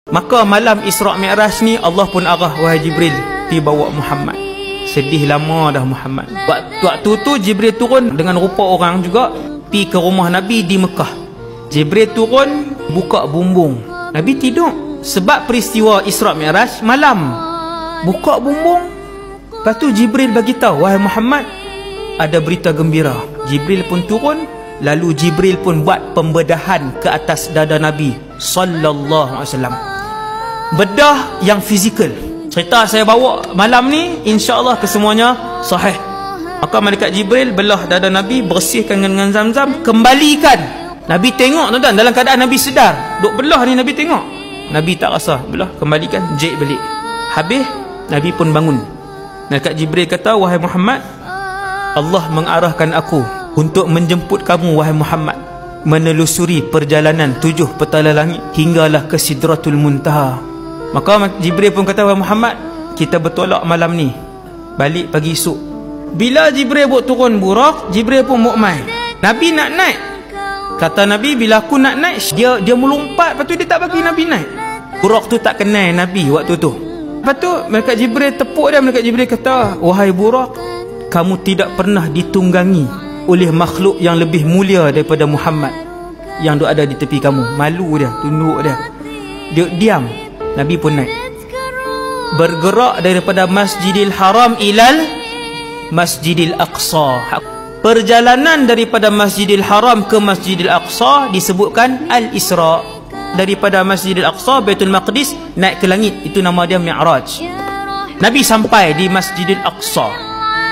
Maka malam Isra' Mi'raj ni Allah pun arah wahai Jibril pi bawa Muhammad. Sedih lama dah Muhammad. Waktu tu Jibril turun dengan rupa orang juga pi ke rumah Nabi di Mekah. Jibril turun buka bumbung. Nabi tidur. Sebab peristiwa Isra' Mi'raj malam. Buka bumbung. Lepas tu Jibril bagi tahu, wahai Muhammad, ada berita gembira. Jibril pun turun, lalu Jibril pun buat pembedahan ke atas dada Nabi sallallahu alaihi wasallam. Bedah yang fizikal. Cerita saya bawa malam ni insya-Allah kesemuanya sahih. Maka malaikat Jibril belah dada Nabi, bersihkan dengan Zam-Zam, kembalikan. Nabi tengok tuan-tuan, dalam keadaan Nabi sedar. Duk belah ni Nabi tengok. Nabi tak rasa, belah, kembalikan, jek balik. Habis Nabi pun bangun. Malaikat Jibril kata, wahai Muhammad, Allah mengarahkan aku untuk menjemput kamu wahai Muhammad, menelusuri perjalanan 7 petala langit hinggalah ke Sidratul Muntaha. Maka Jibril pun kata, wahai Muhammad, kita bertolak malam ni, balik pagi esok. Bila Jibril buat turun Buraq, Jibril pun mukmai. Nabi nak naik. Kata Nabi, bila aku nak naik, dia melompat, lepas tu dia tak bagi Nabi naik. Buraq tu tak kenal Nabi waktu tu. Lepas tu malaikat Jibril tepuk dia. Malaikat Jibril kata, wahai Buraq, kamu tidak pernah ditunggangi oleh makhluk yang lebih mulia daripada Muhammad yang ada di tepi kamu. Malu dia, tunduk dia, dia diam. Nabi pun naik, bergerak daripada Masjidil Haram ilal Masjidil Aqsa. Perjalanan daripada Masjidil Haram ke Masjidil Aqsa disebutkan Al-Isra'. Daripada Masjidil Aqsa, Baitul Maqdis, naik ke langit, itu nama dia Mi'raj. Nabi sampai di Masjidil Aqsa.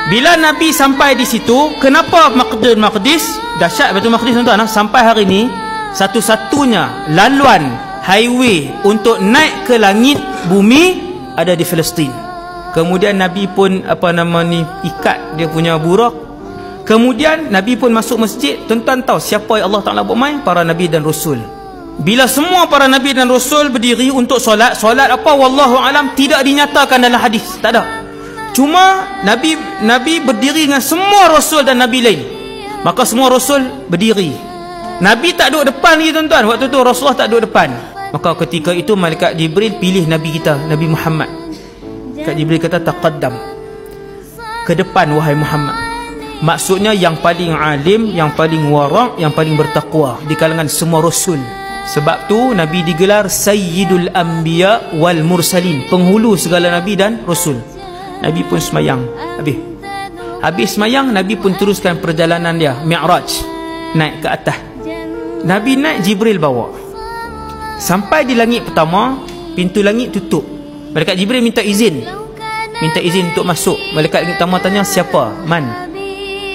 Bila Nabi sampai di situ, kenapa Baitul Maqdis? Dahsyat Baitul Maqdis tuan-tuan. Sampai hari ni satu-satunya laluan highway untuk naik ke langit bumi ada di Palestin. Kemudian Nabi pun ikat dia punya Buraq. Kemudian Nabi pun masuk masjid. Tuan-tuan tahu siapa yang Allah Ta'ala buat main? Para Nabi dan Rasul. Bila semua para Nabi dan Rasul berdiri untuk solat, solat apa? Wallahu alam, tidak dinyatakan dalam hadis, tak ada. Cuma Nabi berdiri dengan semua Rasul dan Nabi lain. Maka semua Rasul berdiri. Nabi tak duduk depan lagi tuan-tuan. Waktu tu Rasulullah tak duduk depan. Maka ketika itu malaikat Jibril pilih Nabi kita, Nabi Muhammad. Malaikat Jibril kata, taqaddam, ke depan wahai Muhammad. Maksudnya yang paling alim, yang paling wara', yang paling bertakwa di kalangan semua Rasul. Sebab tu Nabi digelar Sayyidul Anbiya wal Mursalin, penghulu segala Nabi dan Rasul. Nabi pun semayang. Habis semayang, Nabi pun teruskan perjalanan dia Mi'raj, naik ke atas. Nabi naik, Jibril bawa. Sampai di langit pertama, pintu langit tutup. Malaikat Jibril minta izin untuk masuk. Malaikat langit pertama tanya, siapa? Man?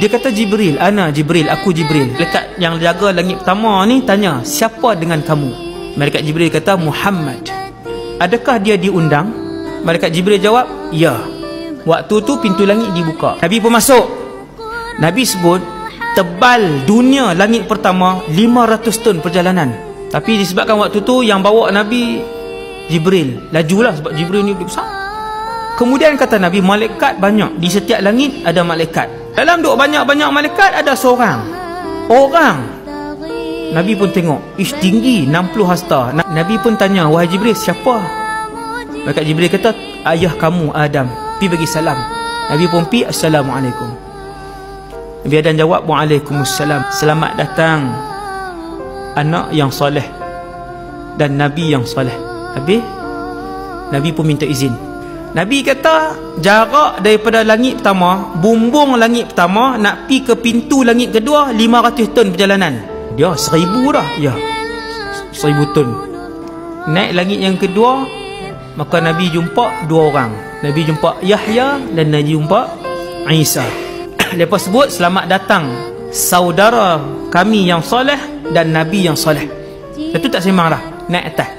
Dia kata, Jibril. Ana Jibril, aku Jibril. Malaikat yang jaga langit pertama ni tanya, siapa dengan kamu? Malaikat Jibril kata, Muhammad. Adakah dia diundang? Malaikat Jibril jawab, ya. Waktu tu pintu langit dibuka. Nabi pun masuk. Nabi sebut tebal dunia langit pertama 500 ton perjalanan. Tapi disebabkan waktu tu yang bawa Nabi Jibril, lajulah sebab Jibril ni besar. Kemudian kata Nabi, malaikat banyak. Di setiap langit ada malaikat. Dalam duk banyak-banyak malaikat ada seorang orang. Nabi pun tengok, ish, tinggi 60 hasta. Nabi pun tanya, wahai Jibril, siapa? Malaikat Jibril kata, ayah kamu Adam, pi bagi salam. Nabi pun pi, assalamualaikum. Nabi Adam jawab, waalaikumsalam. Selamat datang anak yang soleh dan Nabi yang soleh. Habis Nabi pun minta izin. Nabi kata, jarak daripada langit pertama, bumbung langit pertama, nak pi ke pintu langit kedua 500 ton perjalanan. Dia 1000 dah. Ya, 1000 ton. Naik langit yang kedua, maka Nabi jumpa 2 orang. Nabi jumpa Yahya dan Nabi jumpa Isa. Lepas sebut, selamat datang saudara kami yang soleh dan Nabi yang soleh. Itu tak sembang dah, naik atas.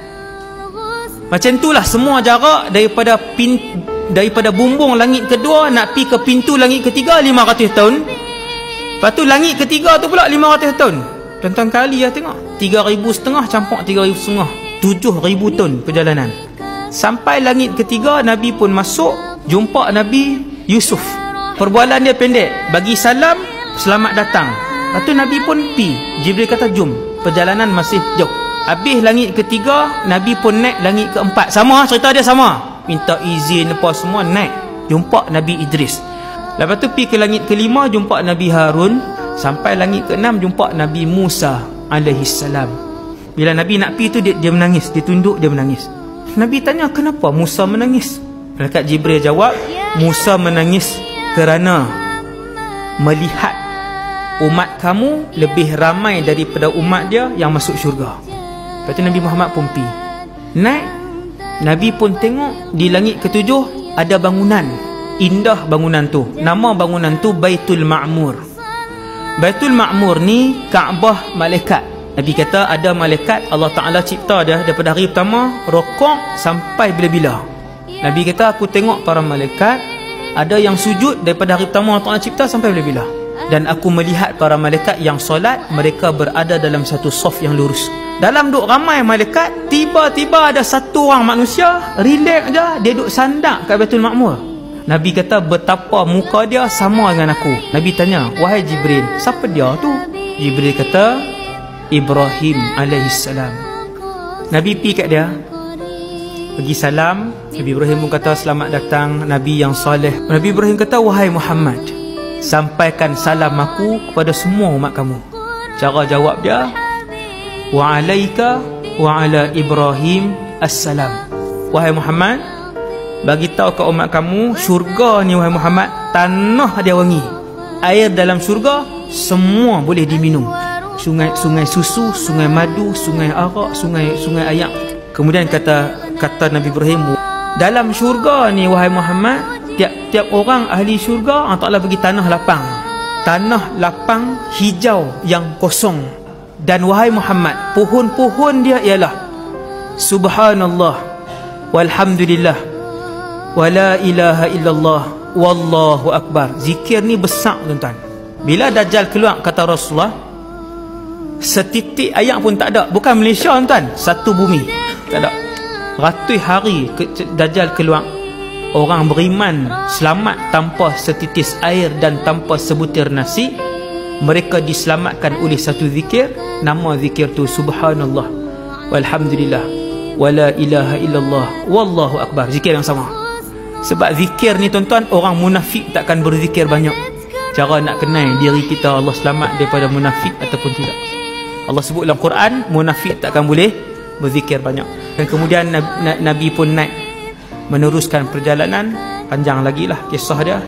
Macam itulah semua jarak daripada bumbung langit kedua nak pi ke pintu langit ketiga 500 tahun. Lepas tu langit ketiga tu pula 500 tahun. Tuan-tuan kali lah tengok, 3,500 campur 3,500, 7,000 ton perjalanan. Sampai langit ketiga, Nabi pun masuk, jumpa Nabi Yusuf. Perbualan dia pendek, bagi salam, selamat datang. Lepas tu Nabi pun pi. Jibril kata, jom, perjalanan masih jauh. Habis langit ketiga, Nabi pun naik langit keempat. Sama, cerita dia sama. Minta izin apa semua, naik jumpa Nabi Idris. Lepas tu pergi ke langit kelima, jumpa Nabi Harun. Sampai langit keenam, jumpa Nabi Musa alaihi salam. Bila Nabi nak pergi tu, dia menangis. Dia tunduk, dia menangis. Nabi tanya, kenapa Musa menangis? Malaikat Jibril jawab, Musa menangis kerana melihat umat kamu lebih ramai daripada umat dia yang masuk syurga. Lepas tu Nabi Muhammad pun pergi naik. Nabi pun tengok di langit ketujuh ada bangunan. Indah bangunan tu. Nama bangunan tu Baitul Ma'mur. Baitul Ma'mur ni Kaabah malaikat. Nabi kata ada malaikat Allah Ta'ala cipta dia daripada hari pertama rokok sampai bila-bila. Nabi kata aku tengok para malaikat, ada yang sujud daripada hari pertama Allah Ta'ala cipta sampai bila-bila. Dan aku melihat para malaikat yang solat, mereka berada dalam satu saf yang lurus. Dalam duk ramai malaikat, tiba-tiba ada satu orang manusia relax je, dia duk sandak kat Baitul Ma'mur. Nabi kata betapa muka dia sama dengan aku. Nabi tanya, wahai Jibril, siapa dia tu? Jibril kata, Ibrahim alaihissalam. Nabi pergi kat dia, pergi salam. Nabi Ibrahim pun kata, selamat datang Nabi yang soleh. Nabi Ibrahim kata, wahai Muhammad, sampaikan salam aku kepada semua umat kamu. Cara jawab dia, wa alaika wa ala Ibrahim assalam. Wahai Muhammad, bagi tahu ke umat kamu, syurga ni wahai Muhammad, tanah dia wangi. Air dalam syurga semua boleh diminum. Sungai susu, sungai madu, sungai arak, sungai ayak. Kemudian kata Nabi Ibrahim, dalam syurga ni wahai Muhammad, tiap orang ahli syurga Allah Ta'ala bagi tanah lapang. Tanah lapang hijau yang kosong. Dan wahai Muhammad, pohon-pohon dia ialah subhanallah walhamdulillah wala ilaha illallah wallahu akbar. Zikir ni besar tuan-tuan. Bila Dajjal keluar, kata Rasulullah, setitik ayak pun tak ada. Bukan Malaysia tuan-tuan, satu bumi tak ada. Ratus hari Dajjal keluar, orang beriman selamat tanpa setitis air dan tanpa sebutir nasi. Mereka diselamatkan oleh satu zikir. Nama zikir tu subhanallah walhamdulillah wala ilaha illallah wallahu akbar. Zikir yang sama. Sebab zikir ni tuan-tuan, orang munafik takkan berzikir banyak. Cara nak kenal diri kita Allah selamat daripada munafik ataupun tidak, Allah sebut dalam Quran, munafik takkan boleh berzikir banyak. Dan kemudian Nabi pun naik meneruskan perjalanan. Panjang lagi lah kisah dia.